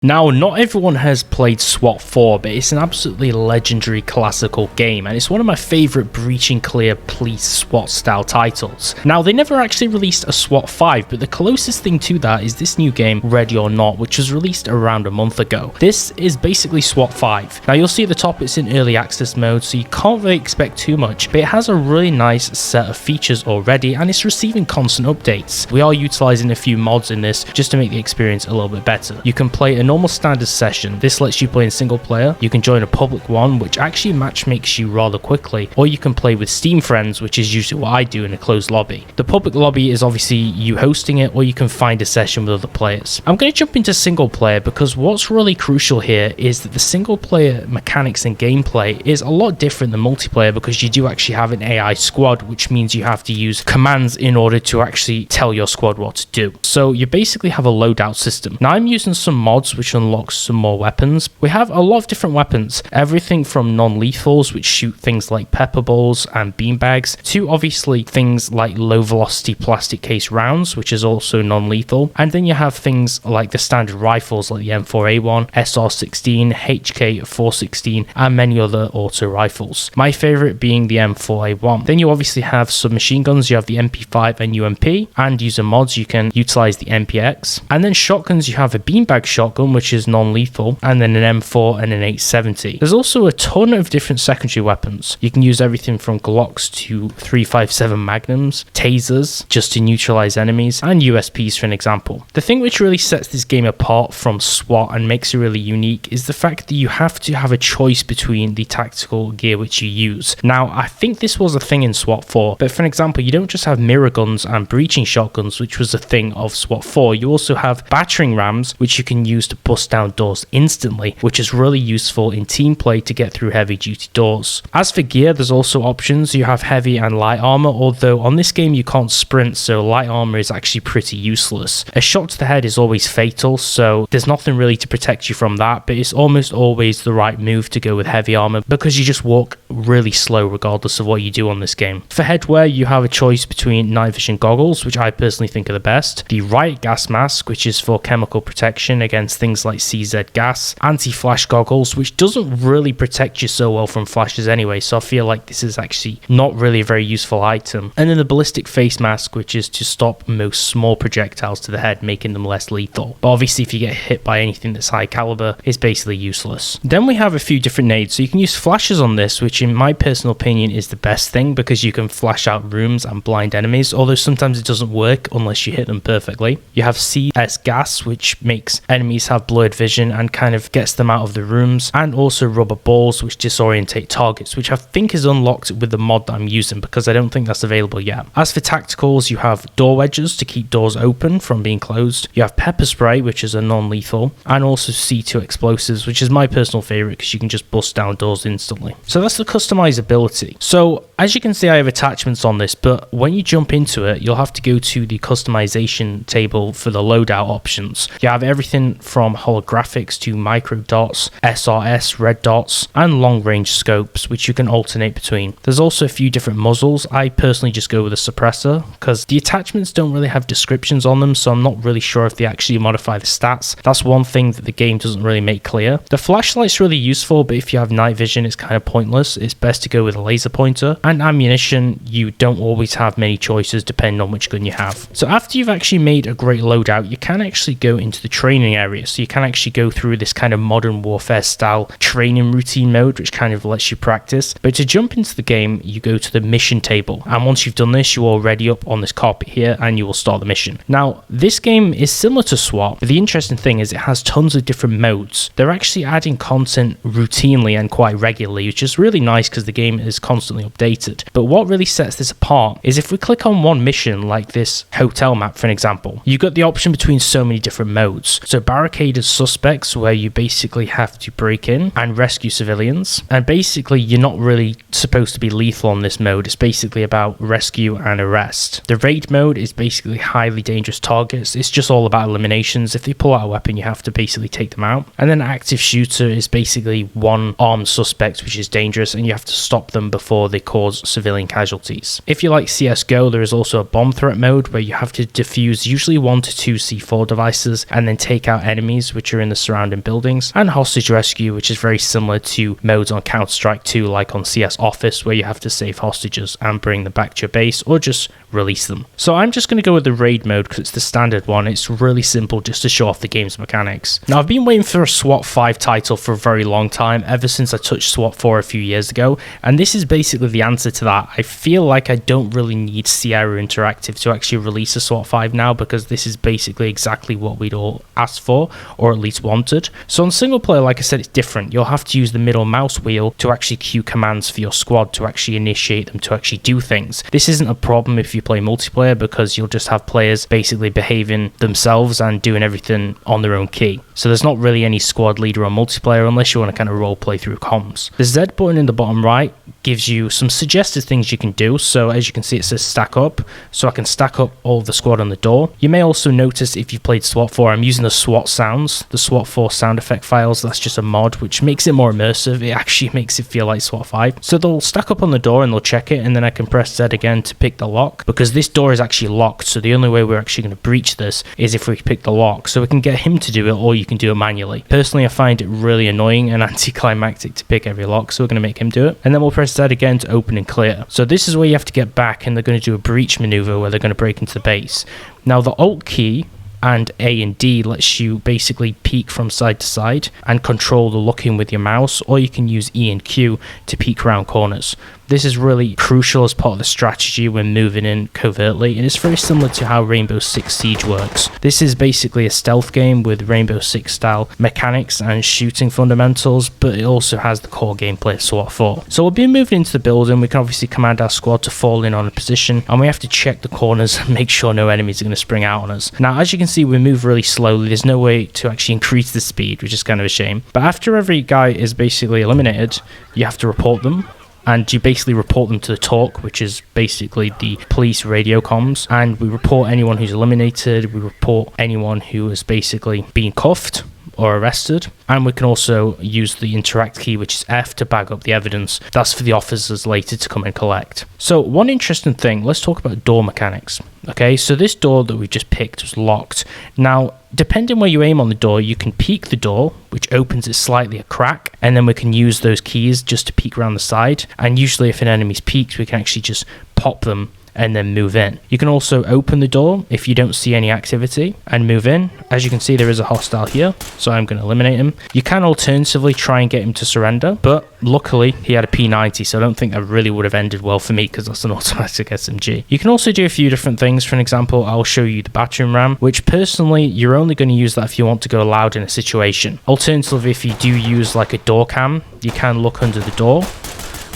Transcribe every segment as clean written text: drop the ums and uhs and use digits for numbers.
Now, not everyone has played SWAT 4, but it's an absolutely legendary classical game, and it's one of my favourite breach and clear police SWAT style titles. Now, they never actually released a SWAT 5, but the closest thing to that is this new game, Ready or Not, which was released around a month ago. This is basically SWAT 5. Now, you'll see at the top it's in early access mode, so you can't really expect too much, but it has a really nice set of features already, and it's receiving constant updates. We are utilising a few mods in this just to make the experience a little bit better. You can play a normal standard session. This lets you play in single player. You can join a public one, which actually matchmakes you rather quickly, or you can play with Steam friends, which is usually what I do in a closed lobby. The public lobby is obviously you hosting it, or you can find a session with other players. I'm going to jump into single player because what's really crucial here is that the single player mechanics and gameplay is a lot different than multiplayer because you do actually have an AI squad, which means you have to use commands in order to actually tell your squad what to do. So you basically have a loadout system. Now I'm using some mods which unlocks some more weapons. We have a lot of different weapons, everything from non-lethals, which shoot things like pepper balls and beanbags, to obviously things like low velocity plastic case rounds, which is also non-lethal. And then you have things like the standard rifles like the M4A1, SR16, HK416, and many other auto rifles. My favorite being the M4A1. Then you obviously have submachine guns. You have the MP5 and UMP, and user mods you can utilize the MPX. And then shotguns, you have a beanbag shotgun, which is non-lethal, and then an M4 and an 870. There's also a ton of different secondary weapons. You can use everything from Glocks to 357 Magnums, tasers just to neutralize enemies, and USPs for an example. The thing which really sets this game apart from SWAT and makes it really unique is the fact that you have to have a choice between the tactical gear which you use. Now, I think this was a thing in SWAT 4, but for an example, you don't just have mirror guns and breaching shotguns, which was a thing of SWAT 4. You also have battering rams, which you can use to bust down doors instantly, which is really useful in team play to get through heavy duty doors. As for gear, there's also options. You have heavy and light armor, although on this game you can't sprint, so light armor is actually pretty useless. A shot to the head is always fatal, so there's nothing really to protect you from that, but it's almost always the right move to go with heavy armor because you just walk really slow regardless of what you do on this game. For headwear, you have a choice between night vision goggles, which I personally think are the best, the riot gas mask, which is for chemical protection against things like CZ gas, anti-flash goggles, which doesn't really protect you so well from flashes anyway, so I feel like this is actually not really a very useful item. And then the ballistic face mask, which is to stop most small projectiles to the head, making them less lethal. But obviously if you get hit by anything that's high caliber, it's basically useless. Then we have a few different nades, so you can use flashes on this, which in my personal opinion is the best thing because you can flash out rooms and blind enemies, although sometimes it doesn't work unless you hit them perfectly. You have CS gas, which makes enemies have blurred vision and kind of gets them out of the rooms, and also rubber balls, which disorientate targets, which I think is unlocked with the mod that I'm using because I don't think that's available yet. As for tacticals, you have door wedges to keep doors open from being closed. You have pepper spray, which is a non-lethal, and also C2 explosives, which is my personal favorite because you can just bust down doors instantly. So that's the customizability. So as you can see, I have attachments on this, but when you jump into it, you'll have to go to the customization table for the loadout options. You have everything from holographics to micro dots, SRS, red dots, and long range scopes, which you can alternate between. There's also a few different muzzles. I personally just go with a suppressor because the attachments don't really have descriptions on them, so I'm not really sure if they actually modify the stats. That's one thing that the game doesn't really make clear. The flashlight's really useful, but if you have night vision, it's kind of pointless. It's best to go with a laser pointer. And ammunition, you don't always have many choices depending on which gun you have. So after you've actually made a great loadout, you can actually go into the training area. So you can actually go through this kind of modern warfare style training routine mode, which kind of lets you practice. But to jump into the game, you go to the mission table. And once you've done this, you're already up on this carpet here and you will start the mission. Now, this game is similar to SWAT, but the interesting thing is it has tons of different modes. They're actually adding content routinely and quite regularly, which is really nice because the game is constantly updated. But what really sets this apart is if we click on one mission, like this hotel map for an example, you've got the option between so many different modes. So barricaded suspects, where you basically have to break in and rescue civilians, and basically you're not really supposed to be lethal on this mode. It's basically about rescue and arrest. The raid mode is basically highly dangerous targets. It's just all about eliminations. If they pull out a weapon, you have to basically take them out. And then active shooter is basically one armed suspect which is dangerous and you have to stop them before they cause civilian casualties. If you like CSGO, there is also a bomb threat mode where you have to defuse usually 1 to 2 C4 devices and then take out enemies enemies which are in the surrounding buildings, and hostage rescue, which is very similar to modes on Counter-Strike 2 like on CS Office, where you have to save hostages and bring them back to your base or just release them. So I'm just going to go with the raid mode because it's the standard one. It's really simple just to show off the game's mechanics. Now I've been waiting for a SWAT 5 title for a very long time, ever since I touched SWAT 4 a few years ago, and this is basically the answer to that. I feel like I don't really need Sierra Interactive to actually release a SWAT 5 now, because this is basically exactly what we'd all asked for, or at least wanted. So on single player, like I said, it's different. You'll have to use the middle mouse wheel to actually queue commands for your squad, to actually initiate them, to actually do things. This isn't a problem if you play multiplayer, because you'll just have players basically behaving themselves and doing everything on their own key. So there's not really any squad leader on multiplayer unless you want to kind of role play through comms. The Z button in the bottom right gives you some suggested things you can do. So as you can see, it says stack up, so I can stack up all of the squad on the door. You may also notice, if you've played SWAT 4, I'm using the SWAT sounds, the SWAT 4 sound effect files. That's just a mod which makes it more immersive. It actually makes it feel like SWAT 5. So they'll stack up on the door and they'll check it, and then I can press Z again to pick the lock, because this door is actually locked. So the only way we're actually going to breach this is if we pick the lock. So we can get him to do it, or you can do it manually. Personally, I find it really annoying and anticlimactic to pick every lock, so we're going to make him do it. And then we'll press Z again to open and clear. So this is where you have to get back, and they're going to do a breach maneuver where they're going to break into the base. Now the Alt key and A and D lets you basically peek from side to side and control the looking with your mouse, or you can use E and Q to peek around corners. This is really crucial as part of the strategy when moving in covertly, and it's very similar to how Rainbow Six Siege works. This is basically a stealth game with Rainbow Six style mechanics and shooting fundamentals, but it also has the core gameplay of SWAT 4. So we'll be moving into the building. We can obviously command our squad to fall in on a position, and we have to check the corners and make sure no enemies are going to spring out on us. Now, as you can see, we move really slowly. There's no way to actually increase the speed, which is kind of a shame. But after every guy is basically eliminated, you have to report them. And you basically report them to the talk, which is basically the police radio comms. And we report anyone who's eliminated. We report anyone who is basically being cuffed or arrested. And we can also use the interact key, which is F, to bag up the evidence. That's for the officers later to come and collect. So one interesting thing, let's talk about door mechanics. Okay, so this door that we just picked was locked. Now, depending where you aim on the door, you can peek the door, which opens it slightly a crack, and then we can use those keys just to peek around the side. And usually if an enemy's peeked, we can actually just pop them and then move in. You can also open the door if you don't see any activity and move in. As you can see, there is a hostile here, so I'm going to eliminate him. You can alternatively try and get him to surrender, but luckily he had a P90, so I don't think that really would have ended well for me, because that's an automatic SMG. You can also do a few different things. For an example, I'll show you the battering ram, which personally you're only going to use that if you want to go loud in a situation. Alternatively, if you do use like a door cam, you can look under the door.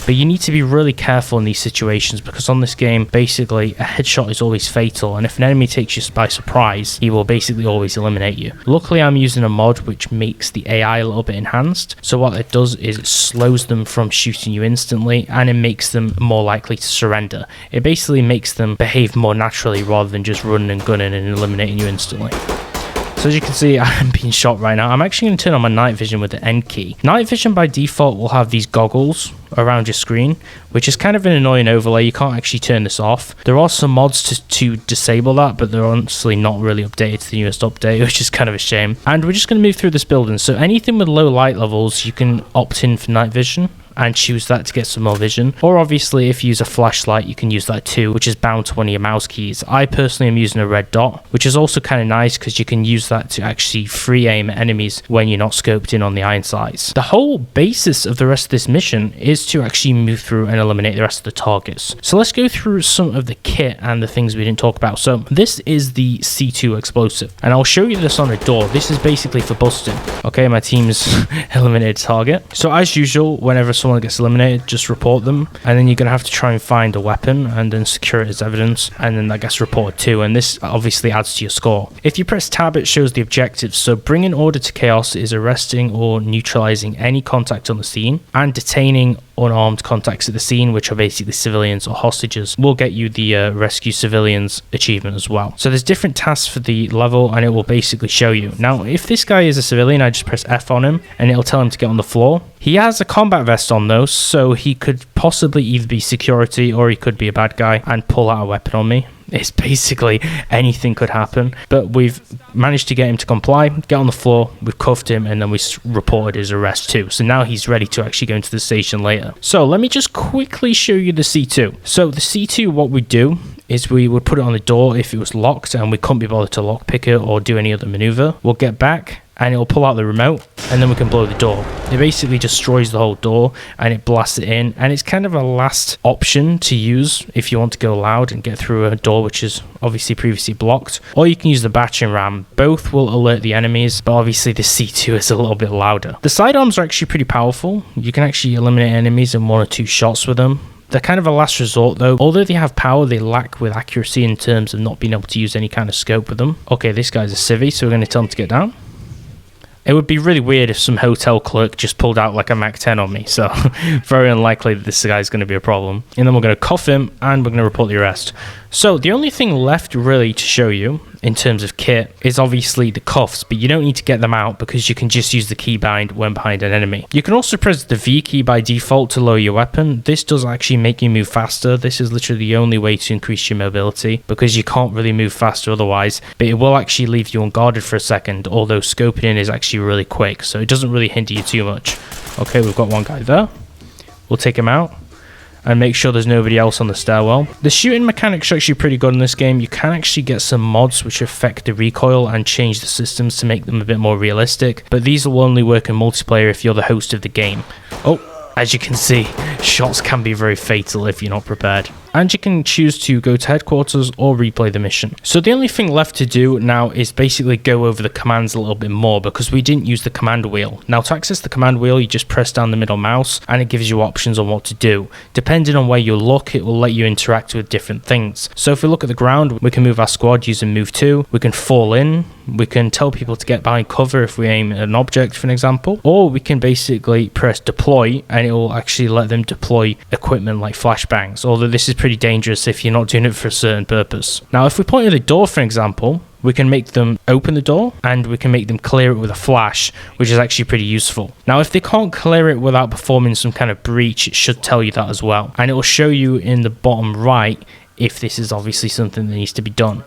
But you need to be really careful in these situations, because on this game, basically, a headshot is always fatal, and if an enemy takes you by surprise, he will basically always eliminate you. Luckily, I'm using a mod which makes the AI a little bit enhanced, so what it does is it slows them from shooting you instantly, and it makes them more likely to surrender. It basically makes them behave more naturally rather than just running and gunning and eliminating you instantly. So as you can see, I'm being shot right now. I'm actually going to turn on my night vision with the end key. Night vision by default will have these goggles around your screen, which is kind of an annoying overlay. You can't actually turn this off. There are some mods to disable that, but they're honestly not really updated to the newest update, which is kind of a shame. And we're just going to move through this building. So anything with low light levels, you can opt in for night vision and choose that to get some more vision. Or obviously, if you use a flashlight, you can use that too, which is bound to one of your mouse keys. I personally am using a red dot, which is also kind of nice because you can use that to actually free aim at enemies when you're not scoped in on the iron sights. The whole basis of the rest of this mission is to actually move through and eliminate the rest of the targets. So let's go through some of the kit and the things we didn't talk about. So this is the C2 explosive, and I'll show you this on a door. This is basically for busting. Okay, my team's eliminated target. So as usual, whenever someone gets eliminated, just report them, and then you're going to have to try and find a weapon and then secure it as evidence, and then that gets reported too, and this obviously adds to your score. If you press tab, it shows the objectives. So bringing order to chaos is arresting or neutralizing any contact on the scene, and detaining unarmed contacts at the scene, which are basically civilians or hostages, will get you the rescue civilians achievement as well. So there's different tasks for the level, and it will basically show you. Now, if this guy is a civilian, I just press F on him and it'll tell him to get on the floor. He has a combat vest on though, so he could possibly either be security or he could be a bad guy and pull out a weapon on me. It's basically anything could happen, but we've managed to get him to comply, get on the floor, we've cuffed him, and then we reported his arrest too. So now he's ready to actually go into the station later. So let me just quickly show you the C2. So the C2, what we do is we would put it on the door if it was locked and we couldn't be bothered to lockpick it or do any other maneuver. We'll get back and it'll pull out the remote, and then we can blow the door. It basically destroys the whole door and it blasts it in, and it's kind of a last option to use if you want to go loud and get through a door which is obviously previously blocked. Or you can use the battering ram. Both will alert the enemies, but obviously the C2 is a little bit louder. The sidearms are actually pretty powerful. You can actually eliminate enemies in 1 or 2 shots with them. They're kind of a last resort though. Although they have power, they lack with accuracy in terms of not being able to use any kind of scope with them. Okay, this guy's a civvy, so we're going to tell him to get down. It would be really weird if some hotel clerk just pulled out like a Mac 10 on me, so very unlikely that this guy's going to be a problem. And then we're going to cuff him and we're going to report the arrest. So the only thing left really to show you in terms of kit is obviously the cuffs, but you don't need to get them out because you can just use the keybind when behind an enemy. You can also press the V key by default to lower your weapon. This does actually make you move faster. This is literally the only way to increase your mobility because you can't really move faster otherwise, but it will actually leave you unguarded for a second, although scoping in is actually really quick, so it doesn't really hinder you too much. Okay, we've got one guy there. We'll take him out and make sure there's nobody else on the stairwell. The shooting mechanics are actually pretty good in this game. You can actually get some mods which affect the recoil and change the systems to make them a bit more realistic, but these will only work in multiplayer if you're the host of the game. Oh, as you can see, shots can be very fatal if you're not prepared. And you can choose to go to headquarters or replay the mission. So the only thing left to do now is basically go over the commands a little bit more because we didn't use the command wheel. Now to access the command wheel, you just press down the middle mouse and it gives you options on what to do. Depending on where you look, it will let you interact with different things. So if we look at the ground, we can move our squad using move 2. We can fall in. We can tell people to get behind cover if we aim at an object, for an example. Or we can basically press deploy and it will actually let them deploy equipment like flashbangs, although this is pretty dangerous if you're not doing it for a certain purpose. Now if we point at the door, for example, we can make them open the door and we can make them clear it with a flash, which is actually pretty useful. Now if they can't clear it without performing some kind of breach, it should tell you that as well, and it will show you in the bottom right if this is obviously something that needs to be done.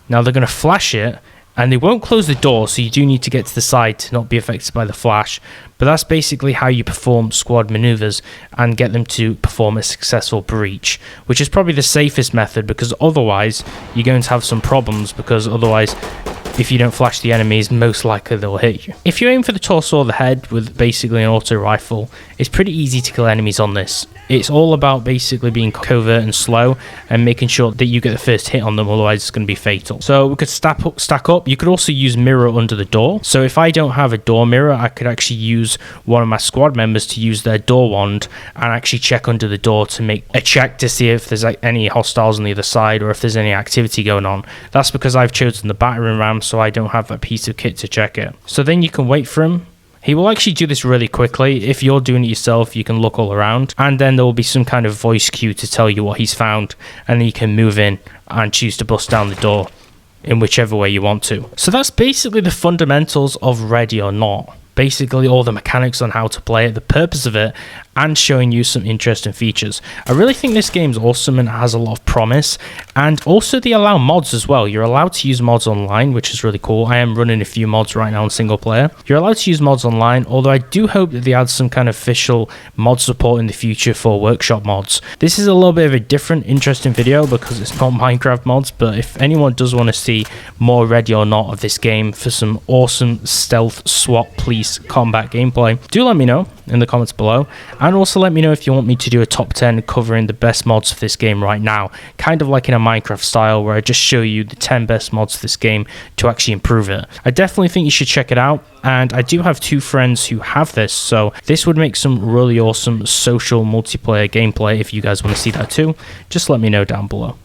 Now they're going to flash it and they won't close the door, so you do need to get to the side to not be affected by the flash, but that's basically how you perform squad maneuvers and get them to perform a successful breach, which is probably the safest method because otherwise you're going to have some problems, because otherwise if you don't flash the enemies, most likely they'll hit you. If you aim for the torso or the head with basically an auto rifle, it's pretty easy to kill enemies on this. It's all about basically being covert and slow and making sure that you get the first hit on them, otherwise it's going to be fatal. So we could stack up. You could also use mirror under the door. So if I don't have a door mirror, I could actually use one of my squad members to use their door wand and actually check under the door to make a check to see if there's any hostiles on the other side or if there's any activity going on. That's because I've chosen the battering ram, so I don't have that piece of kit to check it. So then you can wait for him. He will actually do this really quickly. If you're doing it yourself, you can look all around, and then there will be some kind of voice cue to tell you what he's found, and then you can move in and choose to bust down the door in whichever way you want to. So that's basically the fundamentals of Ready or Not. Basically all the mechanics on how to play it, the purpose of it, and showing you some interesting features. I really think this game's awesome and has a lot of promise, and also they allow mods as well. You're allowed to use mods online, which is really cool. I am running a few mods right now on single player. You're allowed to use mods online, although I do hope that they add some kind of official mod support in the future for workshop mods. This is a little bit of a different, interesting video because it's not Minecraft mods, but if anyone does want to see more Ready or Not of this game for some awesome stealth SWAT police combat gameplay, do let me know in the comments below, and also let me know if you want me to do a top 10 covering the best mods for this game right now, kind of like in a Minecraft style where I just show you the 10 best mods for this game to actually improve it. I definitely think you should check it out, and I do have 2 friends who have this, so this would make some really awesome social multiplayer gameplay. If you guys want to see that too, just let me know down below.